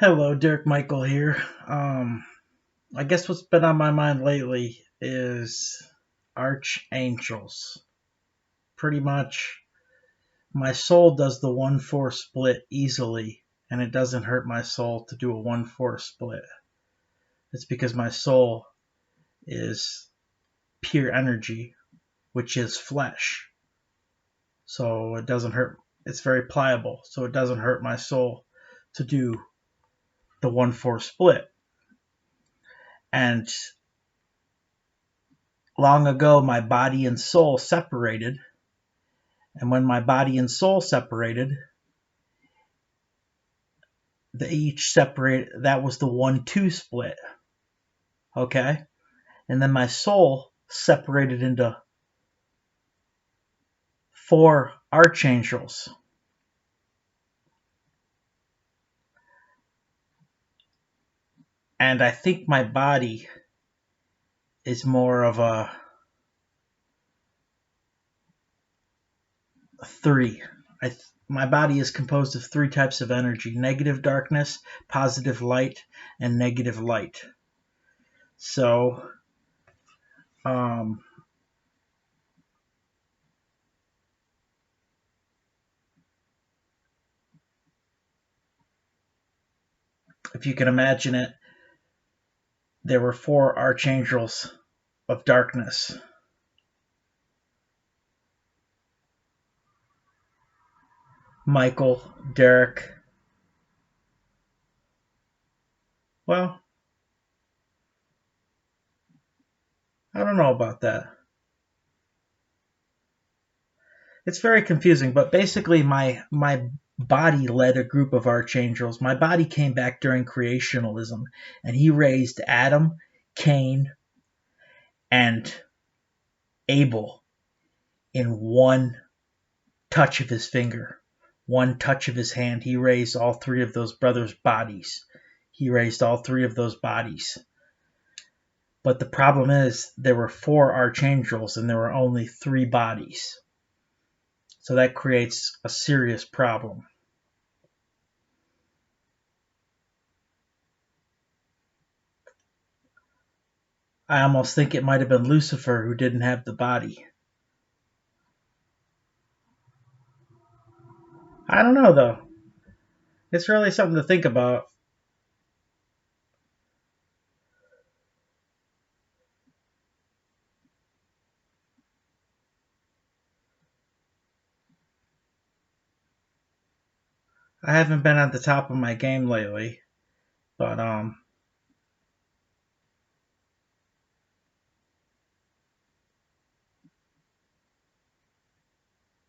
Hello, Derek Michael here. I guess what's been on my mind lately is archangels. Pretty much, my soul does the 1-4 split easily, and it doesn't hurt my soul to do a 1-4 split. It's because my soul is pure energy, which is flesh. So it doesn't hurt. It's very pliable, so it doesn't hurt my soul to do the 1-4 split. And long ago, my body and soul separated. And when my body and soul separated, that was the 1-2 split. Okay? And then my soul separated into 4 archangels. And I think my body is more of a 3. My body is composed of 3 types of energy: negative darkness, positive light, and negative light. So, if you can imagine it, there were 4 archangels of darkness. Michael, Derek. Well, I don't know about that. It's very confusing, but basically my body led a group of archangels. My body came back during creationalism, and he raised Adam, Cain, and Abel in one touch of his finger, one touch of his hand. He raised all 3 of those brothers' bodies. He raised all 3 of those bodies. But the problem is there were 4 archangels and there were only 3 bodies. So that creates a serious problem. I almost think it might have been Lucifer who didn't have the body. I don't know, though. It's really something to think about. I haven't been at the top of my game lately, but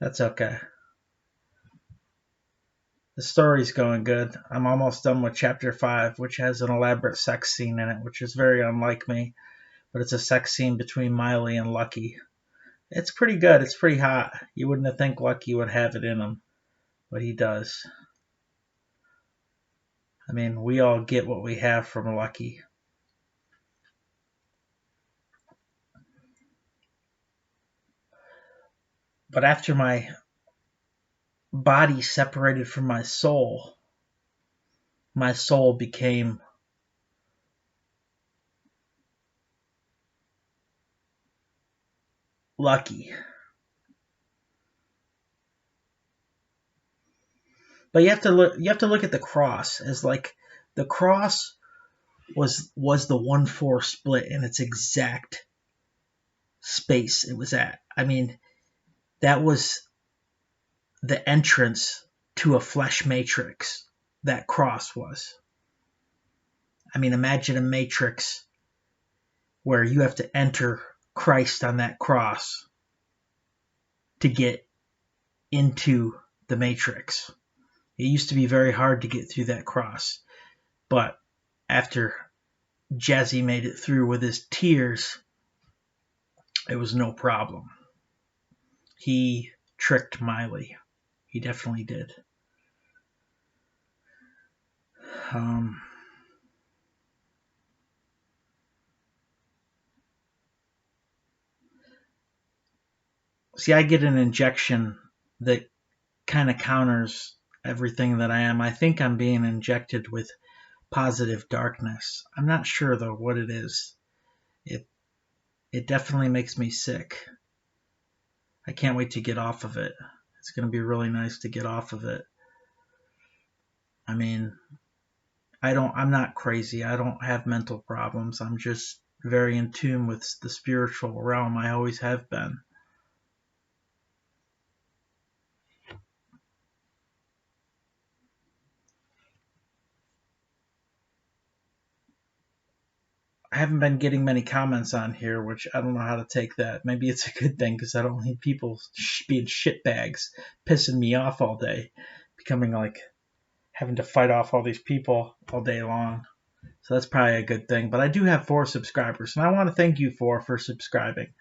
that's okay. The story's going good. I'm almost done with chapter 5, which has an elaborate sex scene in it, which is very unlike me, but it's a sex scene between Miley and Lucky. It's pretty good. It's pretty hot. You wouldn't have think Lucky would have it in him, but he does. I mean, we all get what we have from Lucky. But after my body separated from my soul became Lucky. But you have to look at the cross as like the cross was the 1-4 split in its exact space it was at. I mean, that was the entrance to a flesh matrix. That cross was. I mean, imagine a matrix where you have to enter Christ on that cross to get into the matrix. It used to be very hard to get through that cross, but after Jazzy made it through with his tears, it was no problem. He tricked Miley. He definitely did. See, I get an injection that kind of counters everything that I am. I think I'm being injected with positive darkness. I'm not sure though what it is. It definitely makes me sick. I can't wait to get off of it. It's going to be really nice to get off of it. I mean, I'm not crazy. I don't have mental problems. I'm just very in tune with the spiritual realm. I always have been. I haven't been getting many comments on here, which I don't know how to take that. Maybe it's a good thing because I don't need people being shitbags, pissing me off all day, becoming like having to fight off all these people all day long. So that's probably a good thing. But I do have 4 subscribers, and I want to thank you for subscribing.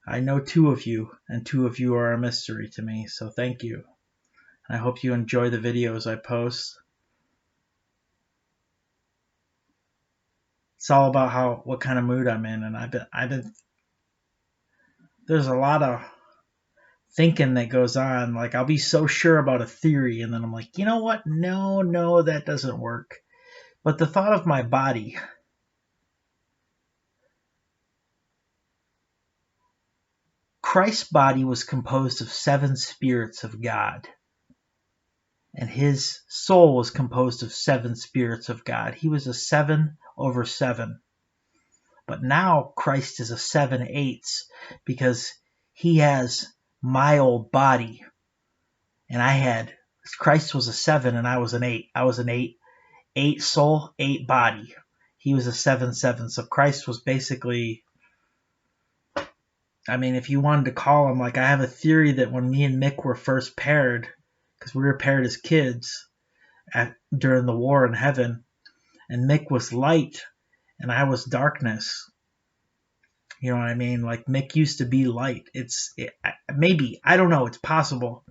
I know 2 of you, and 2 of you are a mystery to me, so thank you. And I hope you enjoy the videos I post. It's all about what kind of mood I'm in, and I've been there's a lot of thinking that goes on. Like, I'll be so sure about a theory, and then I'm like, you know what? No, that doesn't work. But the thought of my body, Christ's body was composed of 7 spirits of God, and his soul was composed of 7 spirits of God. He was a 7/7. But now Christ is a 7/8 because he has my old body, and Christ was a 7 and I was an 8. I was an 8 soul, 8 body. He was a 7/7. So Christ was basically, I mean, if you wanted to call him, like, I have a theory that when me and Mick were first paired, because we were paired as kids during the war in heaven, and Mick was light and I was darkness. You know what I mean? Like, Mick used to be light. Maybe, I don't know. It's possible.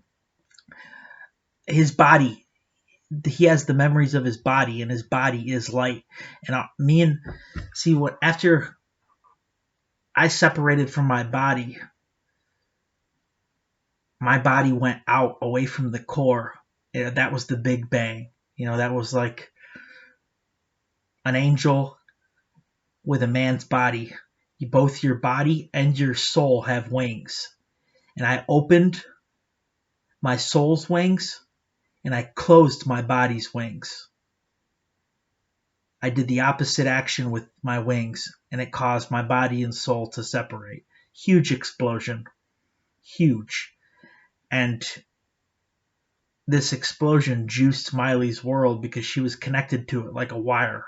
His body, he has the memories of his body, and his body is light. And after I separated from my body went out away from the core. That was the Big Bang. That was like an angel with a man's body. Both your body and your soul have wings. And I opened my soul's wings and I closed my body's wings. I did the opposite action with my wings, and it caused my body and soul to separate. Huge explosion. Huge. And this explosion juiced Miley's world because she was connected to it like a wire.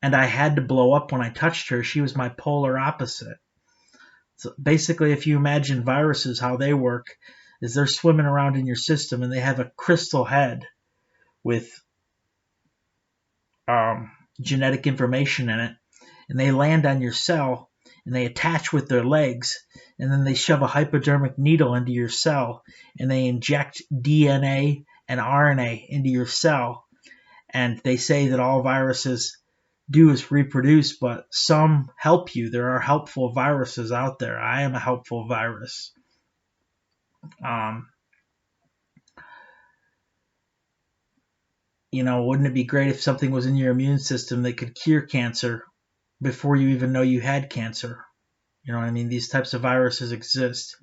And I had to blow up when I touched her. She was my polar opposite. So basically, if you imagine viruses, how they work is they're swimming around in your system and they have a crystal head with genetic information in it, and they land on your cell and they attach with their legs, and then they shove a hypodermic needle into your cell and they inject DNA and RNA into your cell. And they say that all viruses do is reproduce, but some help you. There are helpful viruses out there. I am a helpful virus. Wouldn't it be great if something was in your immune system that could cure cancer before you even know you had cancer? You know what I mean? These types of viruses exist.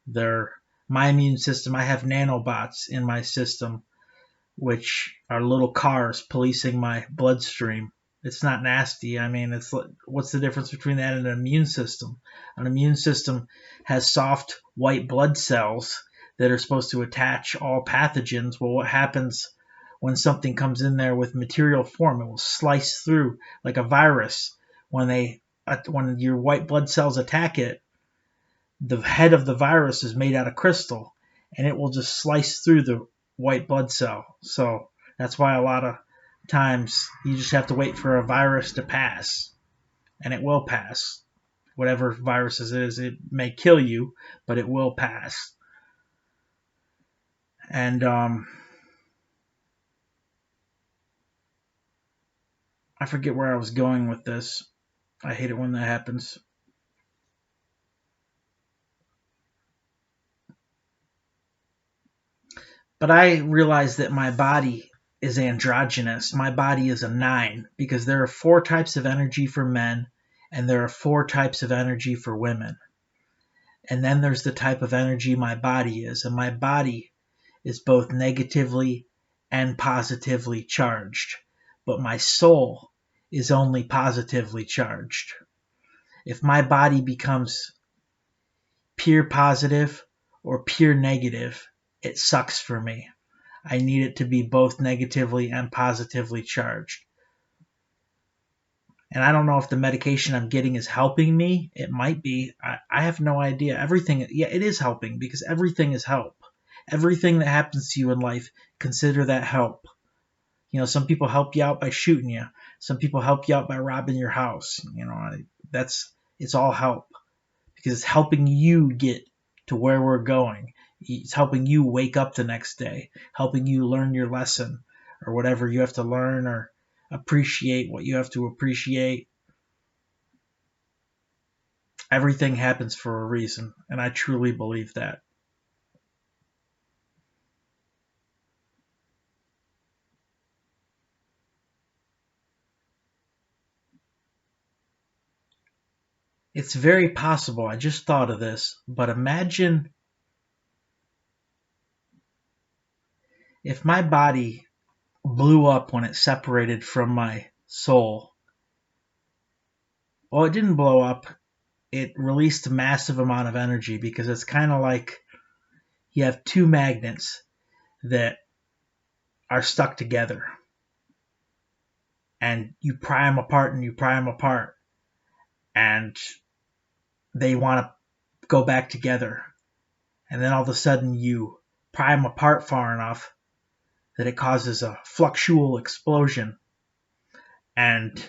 My immune system, I have nanobots in my system, which are little cars policing my bloodstream. It's not nasty. I mean, what's the difference between that and an immune system? An immune system has soft white blood cells that are supposed to attach all pathogens. Well, what happens when something comes in there with material form? It will slice through like a virus. When your white blood cells attack it, the head of the virus is made out of crystal, and it will just slice through the white blood cell. So that's why a lot of times you just have to wait for a virus to pass, and it will pass. Whatever virus it is, it may kill you, but it will pass. And I forget where I was going with this. I hate it when that happens. But I realize that my body is androgynous. My body is a 9 because there are 4 types of energy for men and there are 4 types of energy for women. And then there's the type of energy my body is. And my body is both negatively and positively charged. But my soul is only positively charged. If my body becomes pure positive or pure negative, it sucks for me. I need it to be both negatively and positively charged. And I don't know if the medication I'm getting is helping me. It might be. I have no idea. Everything, yeah, it is helping because everything is help. Everything that happens to you in life, consider that help. You know, some people help you out by shooting you. Some people help you out by robbing your house. You know, it's all help because it's helping you get to where we're going. It's helping you wake up the next day, helping you learn your lesson or whatever you have to learn or appreciate what you have to appreciate. Everything happens for a reason, and I truly believe that. It's very possible. I just thought of this, but imagine if my body blew up when it separated from my soul. Well, it didn't blow up. It released a massive amount of energy because it's kind of like you have 2 magnets that are stuck together and you pry them apart and you pry them apart and they want to go back together. And then all of a sudden you pry them apart far enough that it causes a fluxual explosion and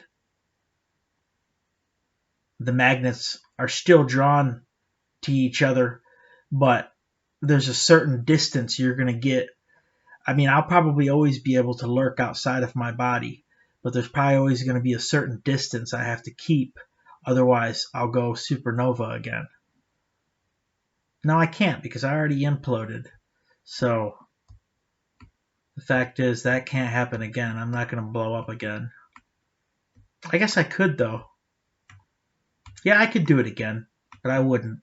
the magnets are still drawn to each other, but there's a certain distance you're going to get. I mean, I'll probably always be able to lurk outside of my body, but there's probably always going to be a certain distance I have to keep. Otherwise, I'll go supernova again. No, I can't because I already imploded. So the fact is that can't happen again. I'm not going to blow up again. I guess I could though. Yeah, I could do it again, but I wouldn't.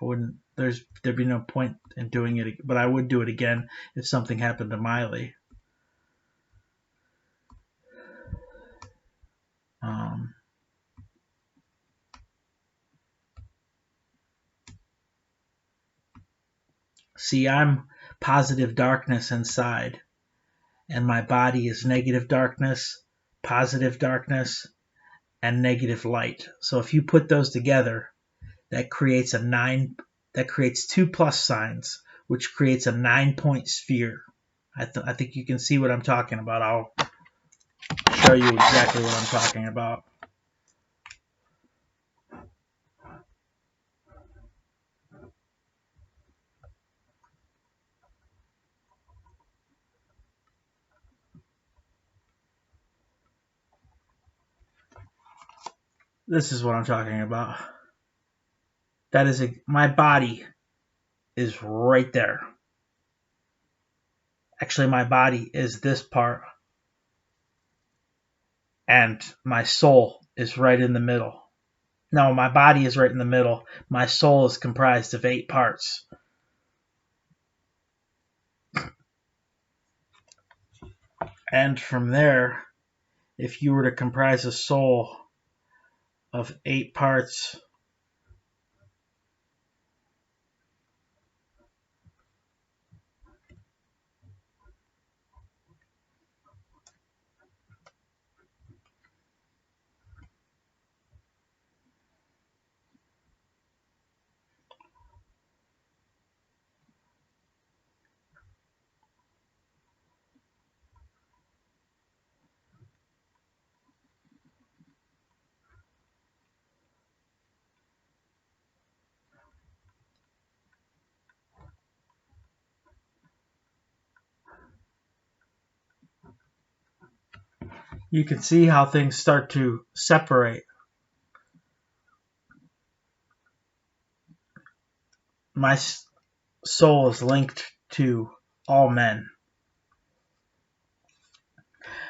I wouldn't. There'd be no point in doing it, but I would do it again if something happened to Miley. Um, See, I'm positive darkness inside, and my body is negative darkness, positive darkness, and negative light. So if you put those together, that creates a 9. That creates 2 plus signs, which creates a 9-point sphere. I think you can see what I'm talking about. I'll show you exactly what I'm talking about. This is what I'm talking about. That is my body is right there. Actually, my body is this part, and my soul is right in the middle. No, my body is right in the middle. My soul is comprised of 8 parts. And from there, if you were to comprise a soul of 8 parts, you can see how things start to separate. My soul is linked to all men.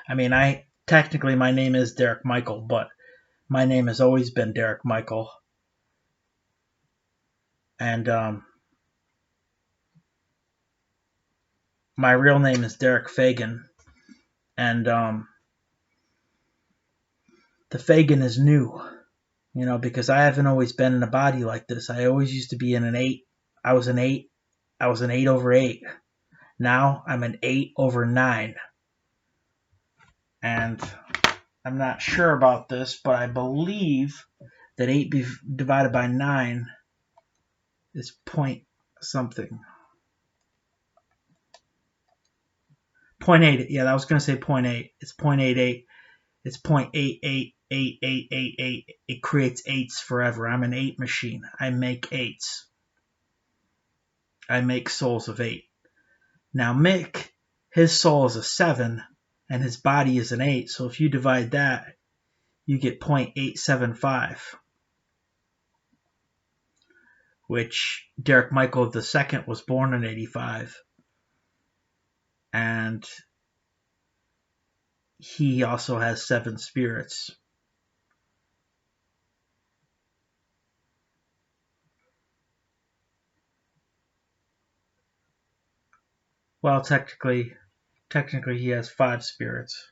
I mean, technically my name is Derek Michael, but my name has always been Derek Michael, and my real name is Derek Fagan, and the Fagan is new, because I haven't always been in a body like this. I always used to be in an 8. I was an 8. I was an 8 over 8. Now I'm an 8 over 9. And I'm not sure about this, but I believe that 8 divided by 9 is point something. 0.8. Yeah, I was going to say 0.8. It's 0.88. It's 0.888888. It creates 8s forever. I'm an 8 machine. I make 8s. I make souls of 8. Now Mick, his soul is a 7, and his body is an 8. So if you divide that, you get 0.875, which Derek Michael II was born in 85. And he also has 7 spirits. Well, technically he has 5 spirits,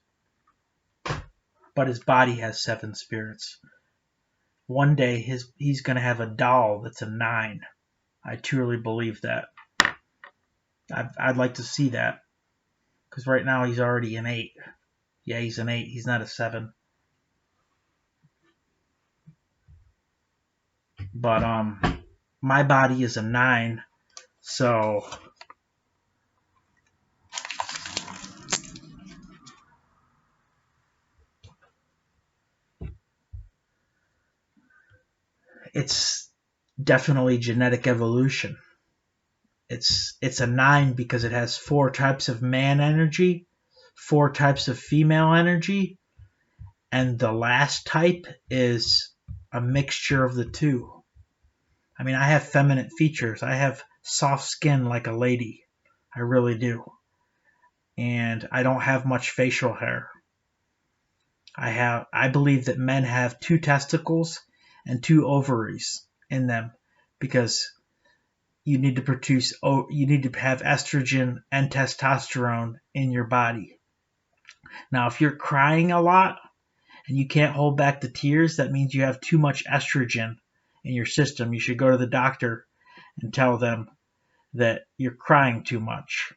but his body has 7 spirits. One day he's going to have a doll that's a 9. I truly believe that. I'd like to see that, because right now he's already an 8. Yeah, he's an 8. He's not a 7. But my body is a 9, so it's definitely genetic evolution. It's a 9 because it has 4 types of man energy, 4 types of female energy, and the last type is a mixture of the two. I mean, I have feminine features. I have soft skin like a lady. I really do. And I don't have much facial hair. I believe that men have 2 testicles and 2 ovaries in them, because you need to have estrogen and testosterone in your body. Now, if you're crying a lot and you can't hold back the tears, that means you have too much estrogen in your system. You should go to the doctor and tell them that you're crying too much.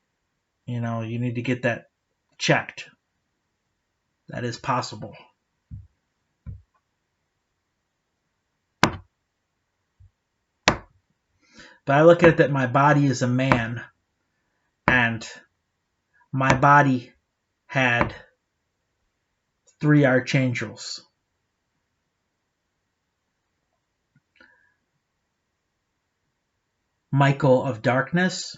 You need to get that checked. That is possible. But I look at it that my body is a man, and my body had 3 archangels. Michael of darkness,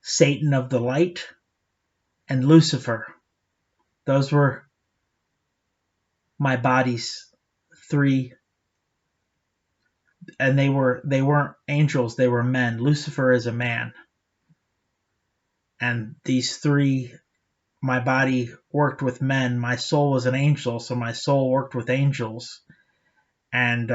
Satan of the light, and Lucifer. Those were my body's 3, and they weren't angels, they were men. Lucifer is a man. And these 3, my body worked with men. My soul was an angel, so my soul worked with angels. And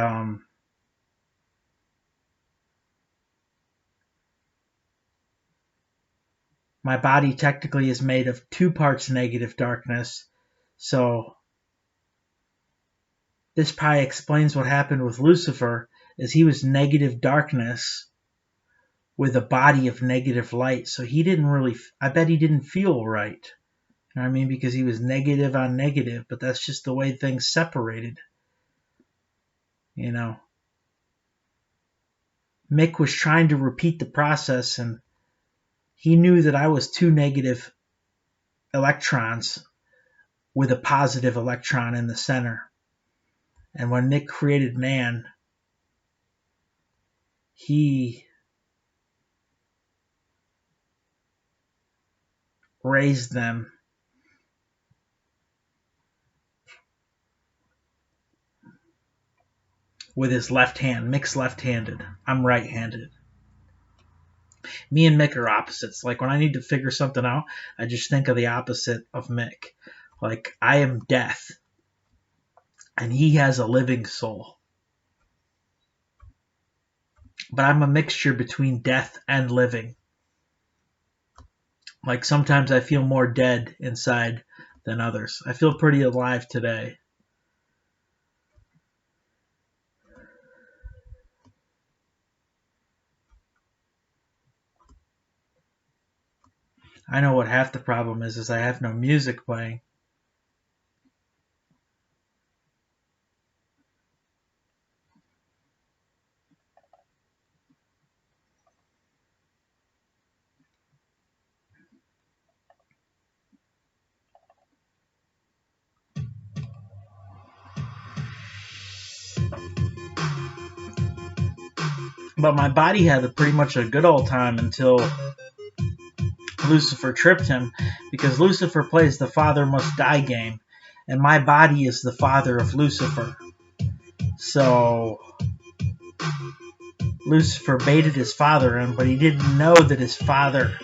my body technically is made of 2 parts negative darkness. So this probably explains what happened with Lucifer, is he was negative darkness with a body of negative light. So I bet he didn't feel right. You know what I mean? Because he was negative on negative, but that's just the way things separated. Mick was trying to repeat the process, and he knew that I was 2 negative electrons with a positive electron in the center. And when Mick created man, he raised them with his left hand. Mick's left-handed. I'm right-handed. Me and Mick are opposites. Like when I need to figure something out, I just think of the opposite of Mick. Like I am death, and he has a living soul. But I'm a mixture between death and living. Like sometimes I feel more dead inside than others. I feel pretty alive today. I know what half the problem is I have no music playing. But my body had pretty much a good old time until Lucifer tripped him, because Lucifer plays the father must die game, and my body is the father of Lucifer. So Lucifer baited his father in, but he didn't know that his father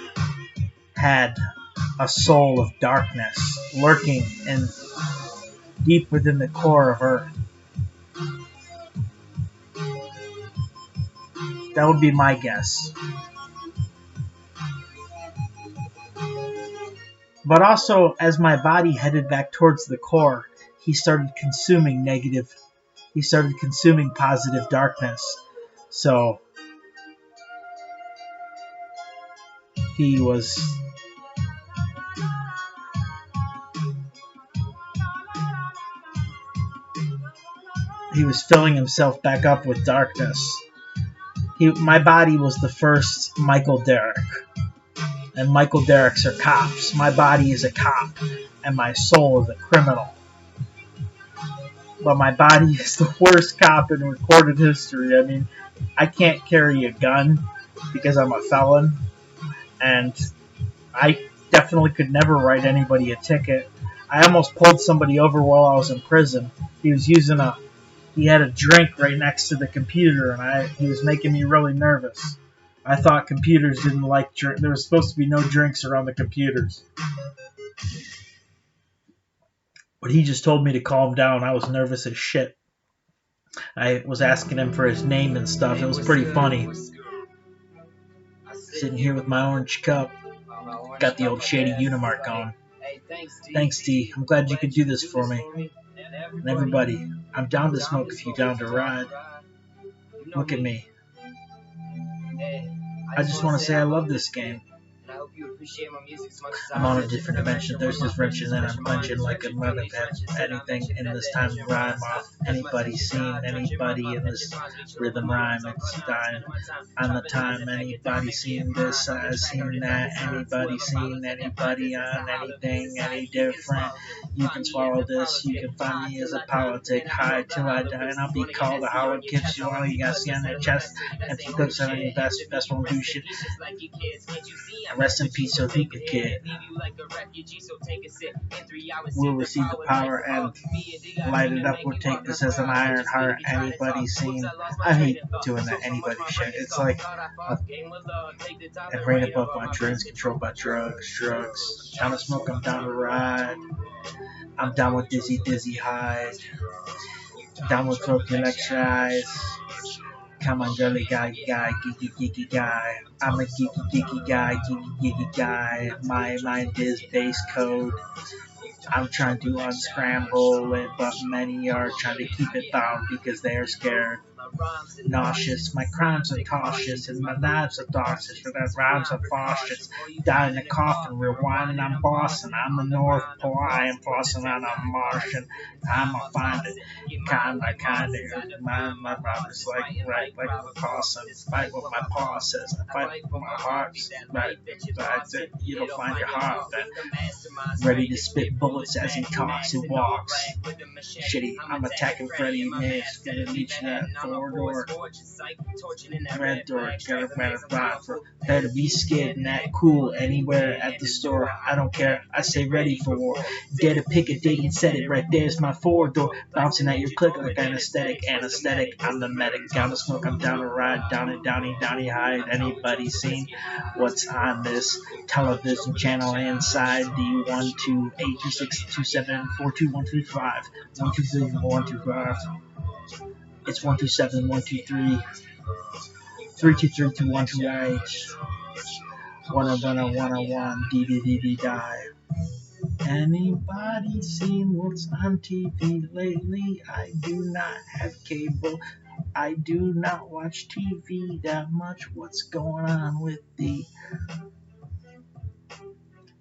had a soul of darkness lurking in deep within the core of Earth. That would be my guess. But also, as my body headed back towards the core, he started consuming positive darkness. So he was filling himself back up with darkness. My body was the first Michael Derrick, and Michael Derricks are cops. My body is a cop, and my soul is a criminal. But my body is the worst cop in recorded history. I mean, I can't carry a gun because I'm a felon, and I definitely could never write anybody a ticket. I almost pulled somebody over while I was in prison. He had a drink right next to the computer, and he was making me really nervous. I thought computers didn't like drink. There was supposed to be no drinks around the computers. But he just told me to calm down. I was nervous as shit. I was asking him for his name and stuff. It was pretty funny. Sitting here with my orange cup. Got the old shady Unimark going. Thanks, T. I'm glad you could do this for me. And everybody, I'm down to smoke if you're down to ride. Look at me. I just want to say I love this game. I'm on a different dimension. There's this dimension and I'm punching like a mother anything in this time to rhyme off. Anybody seen anybody in this rhythm rhyme? It's dying on the time. Anybody seen this? Seen that? Anybody seen anybody on anything any different? You can swallow this. You can find me as a politic high till I die, and I'll be called a Howard Gibbs. You all you got to see on their chest. Empty clips on your best won't do shit. Rest in peace, Sothika Kid. We'll receive the power and light it up. We'll take this as an iron heart. Anybody seen? I hate doing that anybody shit. It's like and brain above my dreams, controlled by drugs. Down to smoke, I'm down to ride. I'm down with dizzy hide. Down with broken electrize. Come on, girly guy, geeky guy. I'm a geeky guy. My mind is base code. I'm trying to unscramble it, but many are trying to keep it bound because they are scared. Nauseous, my crimes are cautious, and my lives are darkest, but that rhymes are cautious. Die in a coffin, rewinding, I'm bossing. I'm the North Pole, I am bossing out, I'm Martian. I'ma find it, kinda. My rhymes like a possum. Fight what my paw says, I fight what my heart says. Right, you'll find your heart then. Ready to spit bullets as he talks and walks. Shitty, I'm attacking Freddy, man, it's gonna reach that for four-door. Red door, got a matter of better be scared and act cool anywhere at the store. I don't care, I say ready for war. Dare to pick a date and set it right there's my four-door. Bouncing at your click like anesthetic. I'm the medic, down to smoke, I'm down to ride. Down and downy hide. Anybody seen what's on this television channel inside the 128262742125125 1234125. It's 127123 3232128 101 DDDD die. Anybody seen what's on TV lately? I do not have cable. I do not watch TV that much. What's going on with the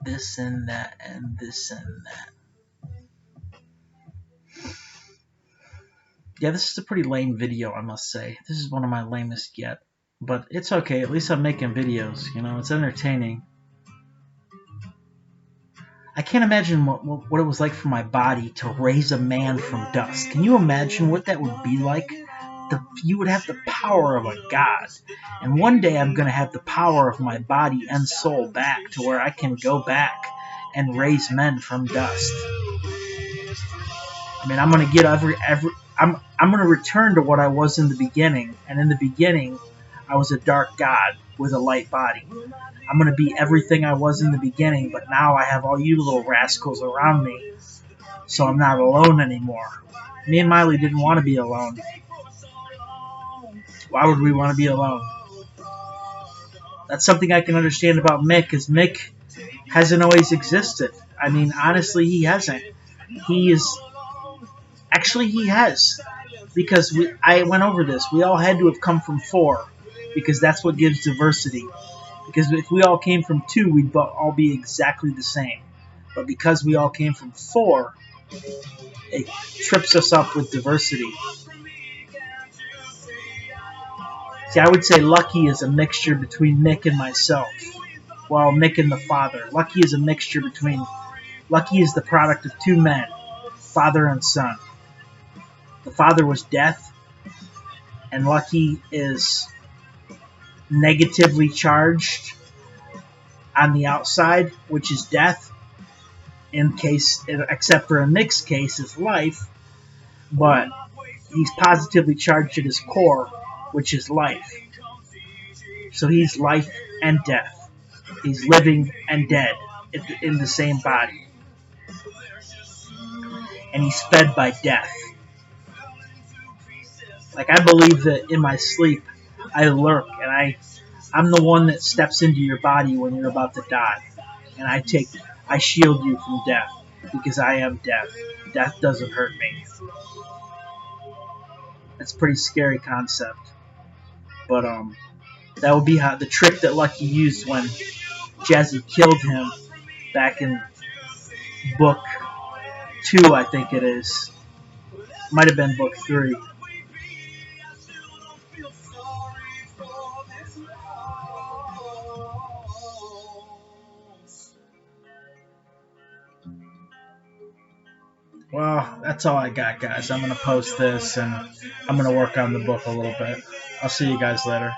this and that and this and that? Yeah, this is a pretty lame video, I must say. This is one of my lamest yet. But it's okay. At least I'm making videos. You know, it's entertaining. I can't imagine what it was like for my body to raise a man from dust. Can you imagine what that would be like? You would have the power of a god. And one day I'm going to have the power of my body and soul back to where I can go back and raise men from dust. I mean, I'm going to get I'm going to return to what I was in the beginning. And in the beginning, I was a dark god with a light body. I'm going to be everything I was in the beginning, but now I have all you little rascals around me, so I'm not alone anymore. Me and Miley didn't want to be alone. Why would we want to be alone? That's something I can understand about Mick, because Mick hasn't always existed. I mean, honestly, he hasn't. He has. Because I went over this. We all had to have come from 4, because that's what gives diversity. Because if we all came from 2, we'd all be exactly the same. But because we all came from 4, it trips us up with diversity. See, I would say Lucky is a mixture between Mick and myself. Well, Mick and the father. Lucky is a mixture between... Lucky is the product of 2 men, father and son. The father was death, and Lucky is negatively charged on the outside, which is death, except for in Mick's case, is life, but he's positively charged at his core, which is life. So he's life and death. He's living and dead in the same body. And he's fed by death. Like, I believe that in my sleep, I lurk, and I'm the one that steps into your body when you're about to die. And I shield you from death, because I am death. Death doesn't hurt me. That's a pretty scary concept. But, that would be the trick that Lucky used when Jazzy killed him back in book 2, I think it is. Might have been book 3. Well, that's all I got, guys. I'm going to post this, and I'm going to work on the book a little bit. I'll see you guys later.